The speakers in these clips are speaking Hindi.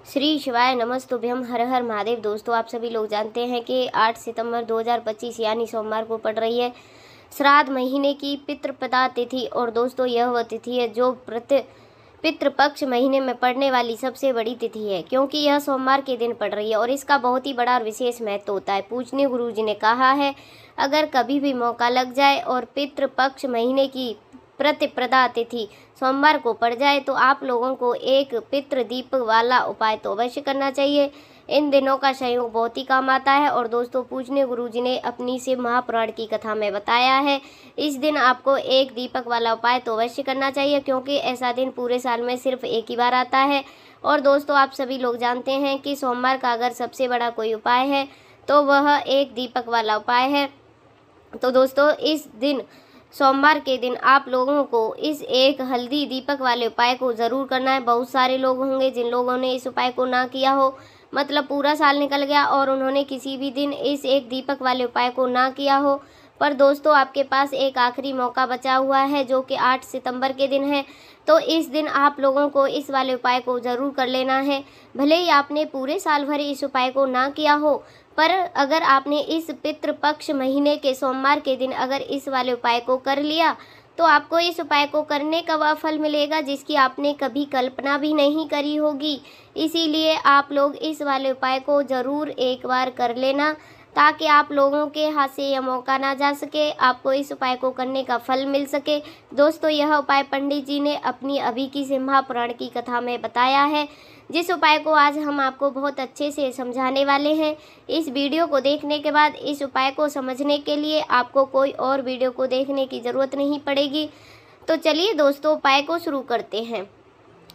श्री शिवाय नमस्तुभ्यम। हर हर महादेव। दोस्तों, आप सभी लोग जानते हैं कि 8 सितंबर 2025 यानी सोमवार को पड़ रही है श्राद्ध महीने की पितृपदा तिथि। और दोस्तों, यह वह तिथि है जो पितृपक्ष महीने में पड़ने वाली सबसे बड़ी तिथि है, क्योंकि यह सोमवार के दिन पड़ रही है और इसका बहुत ही बड़ा और विशेष महत्व होता है। पूजनीय गुरु जी ने कहा है, अगर कभी भी मौका लग जाए और पितृपक्ष महीने की प्रतिपदा तिथि सोमवार को पड़ जाए तो आप लोगों को एक पितृ दीप वाला उपाय तो अवश्य करना चाहिए। इन दिनों का संयोग बहुत ही काम आता है। और दोस्तों, पूजनीय गुरु जी ने अपनी शिव महापुराण की कथा में बताया है, इस दिन आपको एक दीपक वाला उपाय तो अवश्य करना चाहिए, क्योंकि ऐसा दिन पूरे साल में सिर्फ एक ही बार आता है। और दोस्तों, आप सभी लोग जानते हैं कि सोमवार का अगर सबसे बड़ा कोई उपाय है तो वह एक दीपक वाला उपाय है। तो दोस्तों, इस दिन सोमवार के दिन आप लोगों को इस एक हल्दी दीपक वाले उपाय को ज़रूर करना है। बहुत सारे लोग होंगे जिन लोगों ने इस उपाय को ना किया हो, मतलब पूरा साल निकल गया और उन्होंने किसी भी दिन इस एक दीपक वाले उपाय को ना किया हो। पर दोस्तों, आपके पास एक आखिरी मौका बचा हुआ है जो कि 8 सितंबर के दिन है। तो इस दिन आप लोगों को इस वाले उपाय को ज़रूर कर लेना है। भले ही आपने पूरे साल भर इस उपाय को ना किया हो, पर अगर आपने इस पितृपक्ष महीने के सोमवार के दिन अगर इस वाले उपाय को कर लिया तो आपको इस उपाय को करने का वह फल मिलेगा जिसकी आपने कभी कल्पना भी नहीं करी होगी। इसीलिए आप लोग इस वाले उपाय को ज़रूर एक बार कर लेना, ताकि आप लोगों के हाथ से यह मौका ना जा सके, आपको इस उपाय को करने का फल मिल सके। दोस्तों, यह उपाय पंडित जी ने अपनी अभी की शिव महापुराण की कथा में बताया है, जिस उपाय को आज हम आपको बहुत अच्छे से समझाने वाले हैं। इस वीडियो को देखने के बाद इस उपाय को समझने के लिए आपको कोई और वीडियो को देखने की ज़रूरत नहीं पड़ेगी। तो चलिए दोस्तों, उपाय को शुरू करते हैं।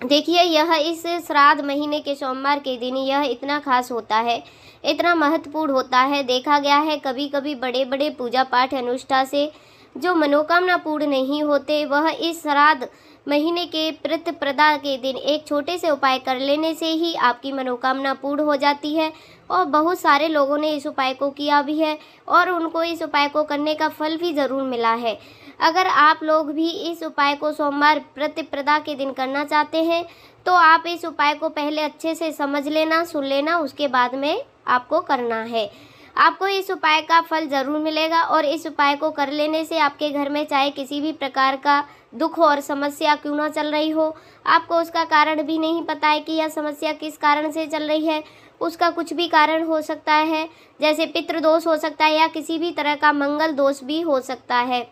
देखिए, यह इस श्राद्ध महीने के सोमवार के दिन यह इतना खास होता है, इतना महत्वपूर्ण होता है। देखा गया है कभी कभी बड़े बड़े पूजा पाठ अनुष्ठान से जो मनोकामना पूर्ण नहीं होते, वह इस श्राद्ध महीने के प्रतिपदा के दिन एक छोटे से उपाय कर लेने से ही आपकी मनोकामना पूर्ण हो जाती है। और बहुत सारे लोगों ने इस उपाय को किया भी है और उनको इस उपाय को करने का फल भी ज़रूर मिला है। अगर आप लोग भी इस उपाय को सोमवार प्रतिपदा के दिन करना चाहते हैं तो आप इस उपाय को पहले अच्छे से समझ लेना, सुन लेना, उसके बाद में आपको करना है। आपको इस उपाय का फल ज़रूर मिलेगा और इस उपाय को कर लेने से आपके घर में चाहे किसी भी प्रकार का दुख और समस्या क्यों ना चल रही हो, आपको उसका कारण भी नहीं पता है कि यह समस्या किस कारण से चल रही है, उसका कुछ भी कारण हो सकता है, जैसे पितृदोष हो सकता है या किसी भी तरह का मंगल दोष भी हो सकता है।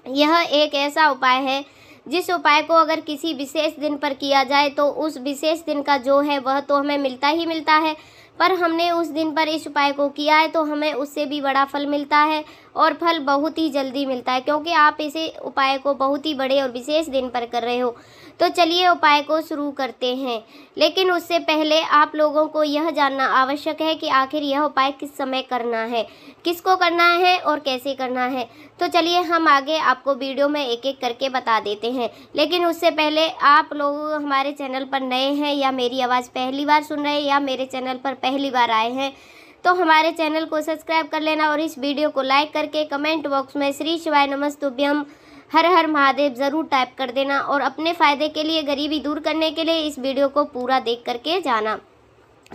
यह एक ऐसा उपाय है जिस उपाय को अगर किसी विशेष दिन पर किया जाए तो उस विशेष दिन का जो है वह तो हमें मिलता ही मिलता है, पर हमने उस दिन पर इस उपाय को किया है तो हमें उससे भी बड़ा फल मिलता है और फल बहुत ही जल्दी मिलता है, क्योंकि आप इसे उपाय को बहुत ही बड़े और विशेष दिन पर कर रहे हो। तो चलिए उपाय को शुरू करते हैं, लेकिन उससे पहले आप लोगों को यह जानना आवश्यक है कि आखिर यह उपाय किस समय करना है, किसको करना है और कैसे करना है। तो चलिए हम आगे आपको वीडियो में एक एक करके बता देते हैं। लेकिन उससे पहले आप लोग हमारे चैनल पर नए हैं या मेरी आवाज़ पहली बार सुन रहे हैं या मेरे चैनल पर पहली बार आए हैं तो हमारे चैनल को सब्सक्राइब कर लेना और इस वीडियो को लाइक करके कमेंट बॉक्स में श्री शिवाय नमस्तुभ्यम हर हर महादेव ज़रूर टाइप कर देना। और अपने फ़ायदे के लिए, गरीबी दूर करने के लिए इस वीडियो को पूरा देख करके जाना,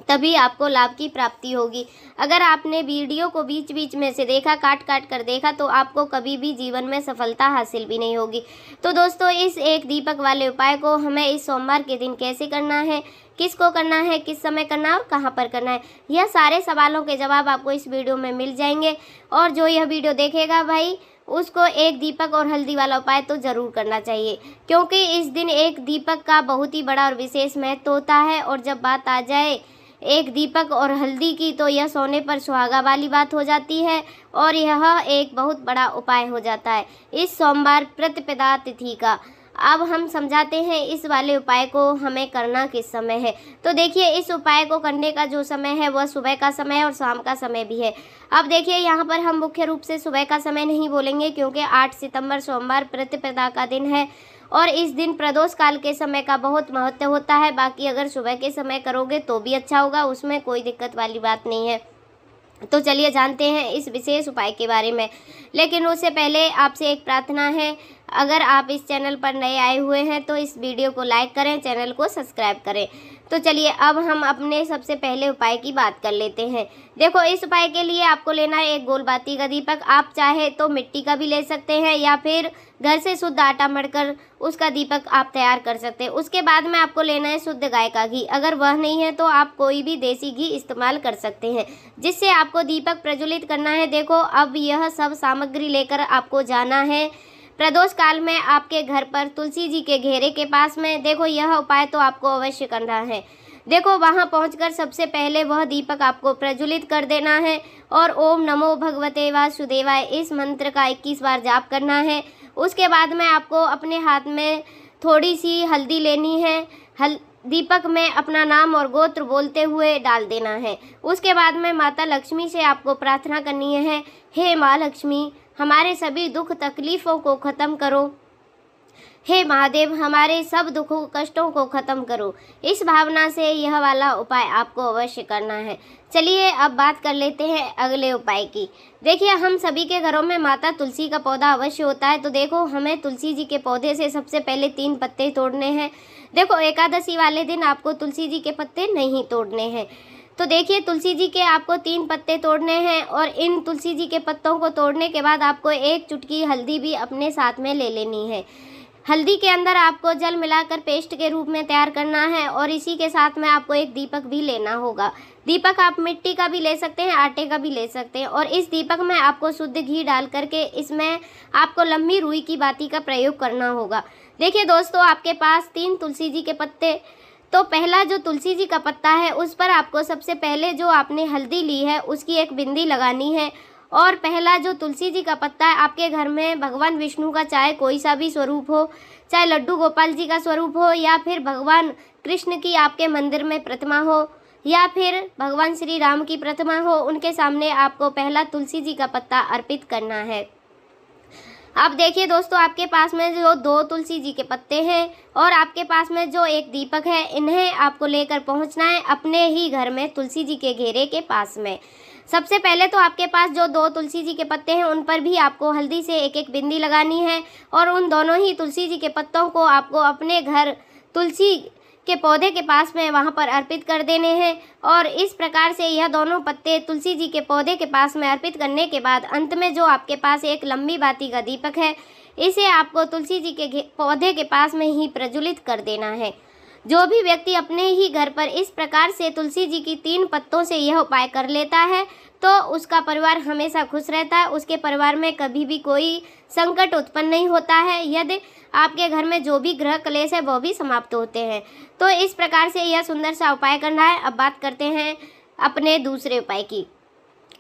तभी आपको लाभ की प्राप्ति होगी। अगर आपने वीडियो को बीच बीच में से देखा, काट काट कर देखा, तो आपको कभी भी जीवन में सफलता हासिल भी नहीं होगी। तो दोस्तों, इस एक दीपक वाले उपाय को हमें इस सोमवार के दिन कैसे करना है, किसको करना है, किस समय करना है और कहाँ पर करना है, यह सारे सवालों के जवाब आपको इस वीडियो में मिल जाएंगे। और जो यह वीडियो देखेगा भाई, उसको एक दीपक और हल्दी वाला उपाय तो ज़रूर करना चाहिए, क्योंकि इस दिन एक दीपक का बहुत ही बड़ा और विशेष महत्व होता है। और जब बात आ जाए एक दीपक और हल्दी की तो यह सोने पर सुहागा वाली बात हो जाती है और यह एक बहुत बड़ा उपाय हो जाता है इस सोमवार प्रतिपदा तिथि का। अब हम समझाते हैं इस वाले उपाय को हमें करना किस समय है। तो देखिए, इस उपाय को करने का जो समय है वह सुबह का समय है और शाम का समय भी है। अब देखिए, यहाँ पर हम मुख्य रूप से सुबह का समय नहीं बोलेंगे, क्योंकि 8 सितंबर सोमवार प्रतिपदा का दिन है और इस दिन प्रदोष काल के समय का बहुत महत्व होता है। बाकी अगर सुबह के समय करोगे तो भी अच्छा होगा, उसमें कोई दिक्कत वाली बात नहीं है। तो चलिए जानते हैं इस विशेष उपाय के बारे में। लेकिन उससे पहले आपसे एक प्रार्थना है, अगर आप इस चैनल पर नए आए हुए हैं तो इस वीडियो को लाइक करें, चैनल को सब्सक्राइब करें। तो चलिए अब हम अपने सबसे पहले उपाय की बात कर लेते हैं। देखो, इस उपाय के लिए आपको लेना है एक गोल बाती का दीपक। आप चाहे तो मिट्टी का भी ले सकते हैं या फिर घर से शुद्ध आटा मढ़कर उसका दीपक आप तैयार कर सकते हैं। उसके बाद में आपको लेना है शुद्ध गाय का घी। अगर वह नहीं है तो आप कोई भी देसी घी इस्तेमाल कर सकते हैं, जिससे आपको दीपक प्रज्वलित करना है। देखो, अब यह सब सामग्री लेकर आपको जाना है प्रदोष काल में आपके घर पर तुलसी जी के घेरे के पास में। देखो, यह उपाय तो आपको अवश्य करना है। देखो, वहां पहुंचकर सबसे पहले वह दीपक आपको प्रज्वलित कर देना है और ओम नमो भगवते वासुदेवाय इस मंत्र का 21 बार जाप करना है। उसके बाद में आपको अपने हाथ में थोड़ी सी हल्दी लेनी है। दीपक में अपना नाम और गोत्र बोलते हुए डाल देना है। उसके बाद में माता लक्ष्मी से आपको प्रार्थना करनी है, हे माँ लक्ष्मी, हमारे सभी दुख तकलीफ़ों को ख़त्म करो। हे महादेव, हमारे सब दुखों कष्टों को ख़त्म करो। इस भावना से यह वाला उपाय आपको अवश्य करना है। चलिए अब बात कर लेते हैं अगले उपाय की। देखिए, हम सभी के घरों में माता तुलसी का पौधा अवश्य होता है। तो देखो, हमें तुलसी जी के पौधे से सबसे पहले 3 पत्ते तोड़ने हैं। देखो, एकादशी वाले दिन आपको तुलसी जी के पत्ते नहीं तोड़ने हैं। तो देखिए, तुलसी जी के आपको 3 पत्ते तोड़ने हैं और इन तुलसी जी के पत्तों को तोड़ने के बाद आपको 1 चुटकी हल्दी भी अपने साथ में ले लेनी है। हल्दी के अंदर आपको जल मिलाकर पेस्ट के रूप में तैयार करना है और इसी के साथ में आपको एक दीपक भी लेना होगा। दीपक आप मिट्टी का भी ले सकते हैं, आटे का भी ले सकते हैं और इस दीपक में आपको शुद्ध घी डाल करके इसमें आपको लंबी रुई की बाती का प्रयोग करना होगा। देखिए दोस्तों, आपके पास 3 तुलसी जी के पत्ते, तो पहला जो तुलसी जी का पत्ता है उस पर आपको सबसे पहले जो आपने हल्दी ली है उसकी एक बिंदी लगानी है। और पहला जो तुलसी जी का पत्ता है, आपके घर में भगवान विष्णु का चाहे कोई सा भी स्वरूप हो, चाहे लड्डू गोपाल जी का स्वरूप हो या फिर भगवान कृष्ण की आपके मंदिर में प्रतिमा हो या फिर भगवान श्री राम की प्रतिमा हो, उनके सामने आपको पहला तुलसी जी का पत्ता अर्पित करना है। अब देखिए दोस्तों, आपके पास में जो 2 तुलसी जी के पत्ते हैं और आपके पास में जो एक दीपक है, इन्हें आपको लेकर पहुंचना है अपने ही घर में तुलसी जी के घेरे के पास में। सबसे पहले तो आपके पास जो 2 तुलसी जी के पत्ते हैं उन पर भी आपको हल्दी से एक बिंदी लगानी है और उन दोनों ही तुलसी जी के पत्तों को आपको अपने घर तुलसी के पौधे के पास में वहां पर अर्पित कर देने हैं। और इस प्रकार से यह दोनों पत्ते तुलसी जी के पौधे के पास में अर्पित करने के बाद अंत में जो आपके पास एक लंबी बाती का दीपक है, इसे आपको तुलसी जी के पौधे के पास में ही प्रज्वलित कर देना है। जो भी व्यक्ति अपने ही घर पर इस प्रकार से तुलसी जी की 3 पत्तों से यह उपाय कर लेता है तो उसका परिवार हमेशा खुश रहता है, उसके परिवार में कभी भी कोई संकट उत्पन्न नहीं होता है। यदि आपके घर में जो भी ग्रह क्लेश है वह भी समाप्त होते हैं। तो इस प्रकार से यह सुंदर सा उपाय करना है। अब बात करते हैं अपने दूसरे उपाय की।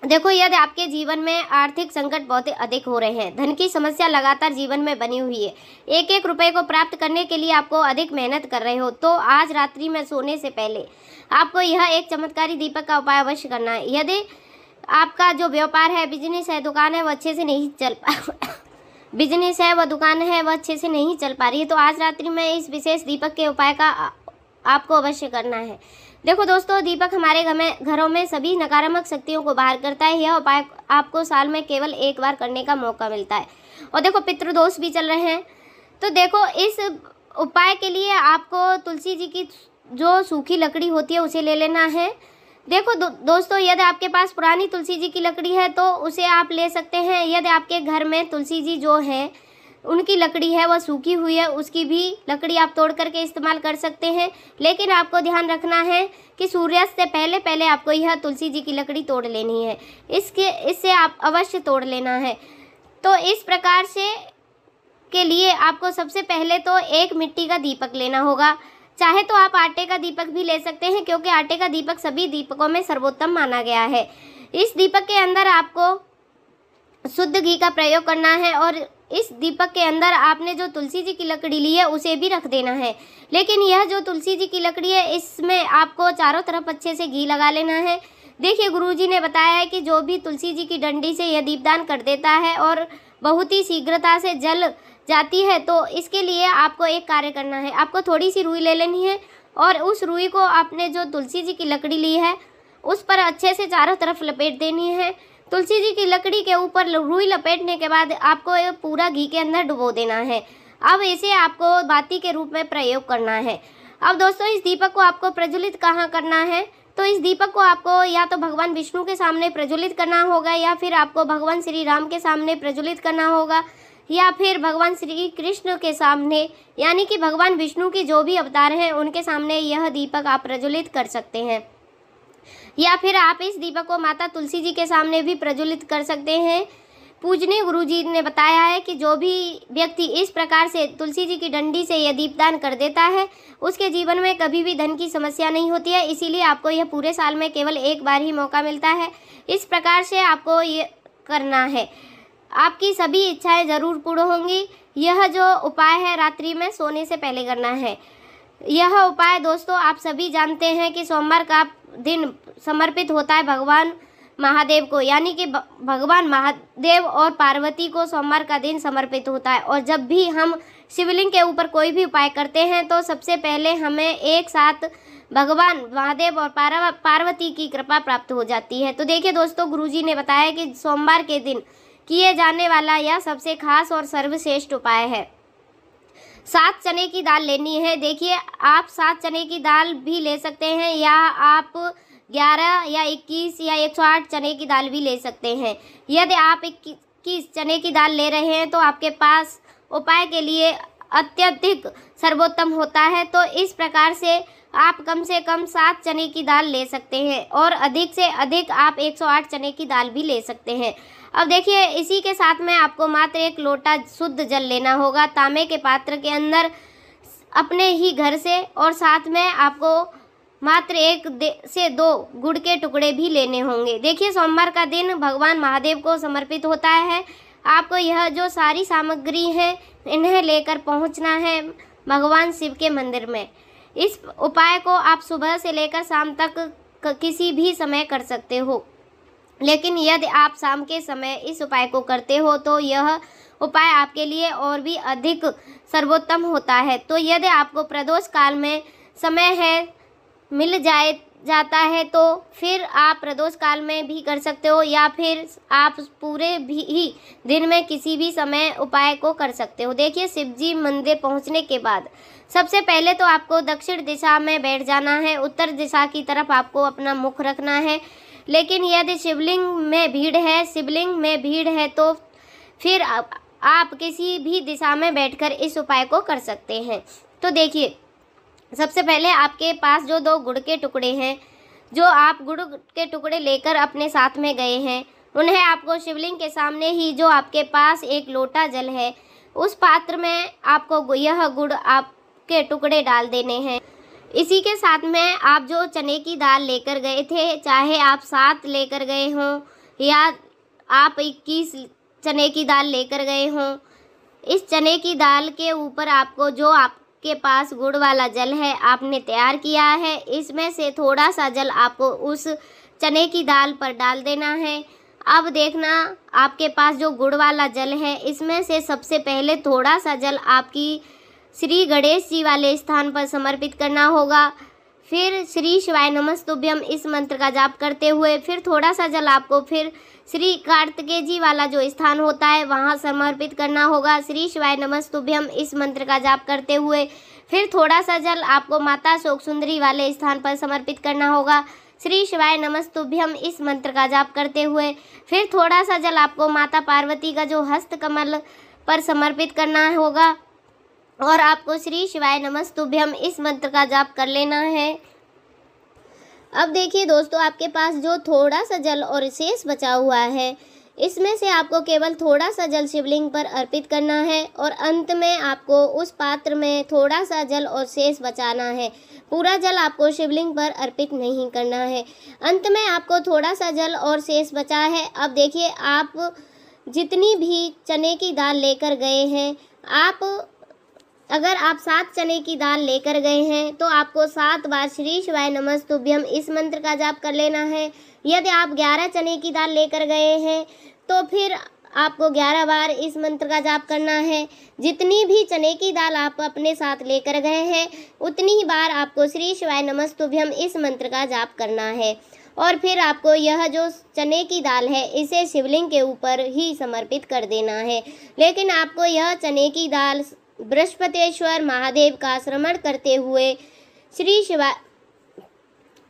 देखो, यदि आपके जीवन में आर्थिक संकट बहुत अधिक हो रहे हैं, धन की समस्या लगातार जीवन में बनी हुई है, एक एक रुपए को प्राप्त करने के लिए आपको अधिक मेहनत कर रहे हो, तो आज रात्रि में सोने से पहले आपको यह एक चमत्कारी दीपक का उपाय अवश्य करना है। यदि आपका जो व्यापार है, बिजनेस है, दुकान है, वह अच्छे से नहीं चल बिजनेस है, वह दुकान है, वह अच्छे से नहीं चल पा रही है, तो आज रात्रि में इस विशेष दीपक के उपाय का आपको अवश्य करना है। देखो दोस्तों, दीपक हमारे घरों में सभी नकारात्मक शक्तियों को बाहर करता है। यह उपाय आपको साल में केवल एक बार करने का मौका मिलता है। और देखो, पितृदोष भी चल रहे हैं, तो देखो इस उपाय के लिए आपको तुलसी जी की जो सूखी लकड़ी होती है उसे ले लेना है। देखो दोस्तों, यदि आपके पास पुरानी तुलसी जी की लकड़ी है तो उसे आप ले सकते हैं। यदि आपके घर में तुलसी जी जो है उनकी लकड़ी है वह सूखी हुई है, उसकी भी लकड़ी आप तोड़ करके इस्तेमाल कर सकते हैं। लेकिन आपको ध्यान रखना है कि सूर्यास्त से पहले पहले आपको यह तुलसी जी की लकड़ी तोड़ लेनी है। इससे आप अवश्य तोड़ लेना है। तो इस प्रकार से के लिए आपको सबसे पहले तो एक मिट्टी का दीपक लेना होगा। चाहे तो आप आटे का दीपक भी ले सकते हैं, क्योंकि आटे का दीपक सभी दीपकों में सर्वोत्तम माना गया है। इस दीपक के अंदर आपको शुद्ध घी का प्रयोग करना है और इस दीपक के अंदर आपने जो तुलसी जी की लकड़ी ली है उसे भी रख देना है। लेकिन यह जो तुलसी जी की लकड़ी है इसमें आपको चारों तरफ अच्छे से घी लगा लेना है। देखिए, गुरुजी ने बताया है कि जो भी तुलसी जी की डंडी से यह दीपदान कर देता है और बहुत ही शीघ्रता से जल जाती है, तो इसके लिए आपको एक कार्य करना है। आपको थोड़ी सी रुई ले लेनी है और उस रुई को आपने जो तुलसी जी की लकड़ी ली है उस पर अच्छे से चारों तरफ लपेट देनी है। तुलसी जी की लकड़ी के ऊपर रुई लपेटने के बाद आपको ये पूरा घी के अंदर डुबो देना है। अब इसे आपको बाती के रूप में प्रयोग करना है। अब दोस्तों इस दीपक को आपको प्रज्वलित कहाँ करना है, तो इस दीपक को आपको या तो भगवान विष्णु के सामने प्रज्वलित करना होगा, या फिर आपको भगवान श्री राम के सामने प्रज्वलित करना होगा, या फिर भगवान श्री कृष्ण के सामने, यानी कि भगवान विष्णु के जो भी अवतार हैं उनके सामने यह दीपक आप प्रज्वलित कर सकते हैं। या फिर आप इस दीपक को माता तुलसी जी के सामने भी प्रज्वलित कर सकते हैं। पूजनीय गुरु जी ने बताया है कि जो भी व्यक्ति इस प्रकार से तुलसी जी की डंडी से यह दीपदान कर देता है उसके जीवन में कभी भी धन की समस्या नहीं होती है। इसीलिए आपको यह पूरे साल में केवल एक बार ही मौका मिलता है। इस प्रकार से आपको ये करना है, आपकी सभी इच्छाएं ज़रूर पूर्ण होंगी। यह जो उपाय है रात्रि में सोने से पहले करना है। यह उपाय दोस्तों आप सभी जानते हैं कि सोमवार का दिन समर्पित होता है भगवान महादेव को, यानी कि भगवान महादेव और पार्वती को सोमवार का दिन समर्पित होता है। और जब भी हम शिवलिंग के ऊपर कोई भी उपाय करते हैं तो सबसे पहले हमें एक साथ भगवान महादेव और पार्वती की कृपा प्राप्त हो जाती है। तो देखिए दोस्तों, गुरुजी ने बताया कि सोमवार के दिन किए जाने वाला यह सबसे खास और सर्वश्रेष्ठ उपाय है। 7 चने की दाल लेनी है। देखिए, आप 7 चने की दाल भी ले सकते हैं, या आप 11 या 21 या 108 चने की दाल भी ले सकते हैं। यदि आप 21 चने की दाल ले रहे हैं तो आपके पास उपाय के लिए अत्यधिक सर्वोत्तम होता है। तो इस प्रकार से आप कम से कम 7 चने की दाल ले सकते हैं, और अधिक से अधिक आप 108 चने की दाल भी ले सकते हैं। अब देखिए, इसी के साथ में आपको मात्र 1 लोटा शुद्ध जल लेना होगा तांबे के पात्र के अंदर अपने ही घर से, और साथ में आपको मात्र 1 से 2 गुड़ के टुकड़े भी लेने होंगे। देखिए, सोमवार का दिन भगवान महादेव को समर्पित होता है। आपको यह जो सारी सामग्री है इन्हें लेकर पहुंचना है भगवान शिव के मंदिर में। इस उपाय को आप सुबह से लेकर शाम तक किसी भी समय कर सकते हो, लेकिन यदि आप शाम के समय इस उपाय को करते हो तो यह उपाय आपके लिए और भी अधिक सर्वोत्तम होता है। तो यदि आपको प्रदोष काल में समय है मिल जाता है तो फिर आप प्रदोष काल में भी कर सकते हो, या फिर आप पूरे भी दिन में किसी भी समय उपाय को कर सकते हो। देखिए, शिवजी मंदिर पहुंचने के बाद सबसे पहले तो आपको दक्षिण दिशा में बैठ जाना है। उत्तर दिशा की तरफ आपको अपना मुख रखना है। लेकिन यदि शिवलिंग में भीड़ है तो फिर आप किसी भी दिशा में बैठकर इस उपाय को कर सकते हैं। तो देखिए, सबसे पहले आपके पास जो 2 गुड़ के टुकड़े हैं, जो आप गुड़ के टुकड़े लेकर अपने साथ में गए हैं, उन्हें आपको शिवलिंग के सामने ही जो आपके पास 1 लोटा जल है उस पात्र में आपको यह गुड़ आपके टुकड़े डाल देने हैं। इसी के साथ में आप जो चने की दाल लेकर गए थे, चाहे आप 7 लेकर गए हों या आप 21 चने की दाल लेकर गए हों, इस चने की दाल के ऊपर आपको जो आपके पास गुड़ वाला जल है आपने तैयार किया है, इसमें से थोड़ा सा जल आपको उस चने की दाल पर डाल देना है। अब देखना, आपके पास जो गुड़ वाला जल है इसमें से सबसे पहले थोड़ा सा जल आपकी श्री गणेश जी वाले स्थान पर समर्पित करना होगा। फिर श्री शिवाय नमस्तुभ्यम इस मंत्र का जाप करते हुए फिर थोड़ा सा जल आपको फिर श्री कार्तिकेय जी वाला जो स्थान होता है वहाँ समर्पित करना होगा। श्री शिवाय नमस्तुभ्यम इस मंत्र का जाप करते हुए फिर थोड़ा सा जल आपको माता शोक सुंदरी वाले स्थान पर समर्पित करना होगा। श्री शिवाय नमस्तुभ्यम इस मंत्र का जाप करते हुए फिर थोड़ा सा जल आपको माता पार्वती का जो हस्त कमल पर समर्पित करना होगा, और आपको श्री शिवाय नमस्तुभ्यम इस मंत्र का जाप कर लेना है। अब देखिए दोस्तों, आपके पास जो थोड़ा सा जल और शेष बचा हुआ है, इसमें से आपको केवल थोड़ा सा जल शिवलिंग पर अर्पित करना है, और अंत में आपको उस पात्र में थोड़ा सा जल और शेष बचाना है। पूरा जल आपको शिवलिंग पर अर्पित नहीं करना है। अंत में आपको थोड़ा सा जल और शेष बचा है। अब देखिए, आप जितनी भी चने की दाल लेकर गए हैं, अगर आप 7 चने की दाल लेकर गए हैं तो आपको 7 बार श्री शिवाय नमस्तुभ्यम इस मंत्र का जाप कर लेना है। यदि आप 11 चने की दाल लेकर गए हैं तो फिर आपको 11 बार इस मंत्र का जाप करना है। जितनी भी चने की दाल आप अपने साथ लेकर गए हैं उतनी ही बार आपको श्री शिवाय नमस्तुभ्यम इस मंत्र का जाप करना है। और फिर आपको यह जो चने की दाल है इसे शिवलिंग के ऊपर ही समर्पित कर देना है। लेकिन आपको यह चने की दाल बृहस्पतिश्वर महादेव का श्रवण करते हुए श्री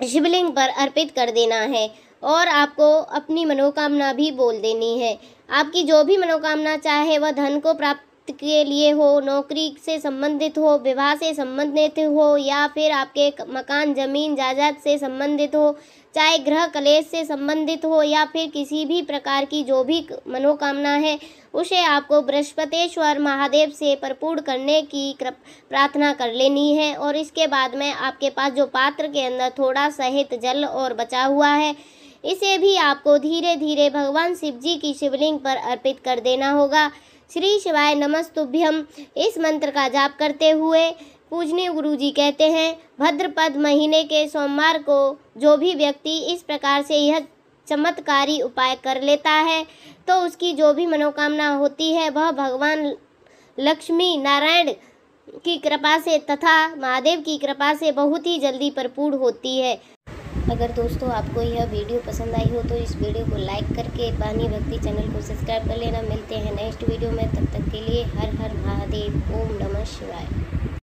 शिवलिंग पर अर्पित कर देना है और आपको अपनी मनोकामना भी बोल देनी है। आपकी जो भी मनोकामना चाहे वह धन को प्राप्त के लिए हो, नौकरी से संबंधित हो, विवाह से संबंधित हो या फिर आपके मकान जमीन जायदाद से संबंधित हो, चाहे ग्रह कलेश से संबंधित हो या फिर किसी भी प्रकार की जो भी मनोकामना है उसे आपको बृहस्पतिश्वर महादेव से परिपूर्ण करने की प्रार्थना कर लेनी है। और इसके बाद में आपके पास जो पात्र के अंदर थोड़ा सहित जल और बचा हुआ है इसे भी आपको धीरे धीरे भगवान शिव जी की शिवलिंग पर अर्पित कर देना होगा। श्री शिवाय नमस्तुभ्यम इस मंत्र का जाप करते हुए पूजनीय गुरु जी कहते हैं, भाद्रपद महीने के सोमवार को जो भी व्यक्ति इस प्रकार से यह चमत्कारी उपाय कर लेता है तो उसकी जो भी मनोकामना होती है वह भगवान लक्ष्मी नारायण की कृपा से तथा महादेव की कृपा से बहुत ही जल्दी परिपूर्ण होती है। अगर दोस्तों आपको यह वीडियो पसंद आई हो तो इस वीडियो को लाइक करके वाणी भक्ति चैनल को सब्सक्राइब कर लेना। मिलते हैं नेक्स्ट वीडियो में, तब तक के लिए हर हर महादेव, ओम नमः शिवाय।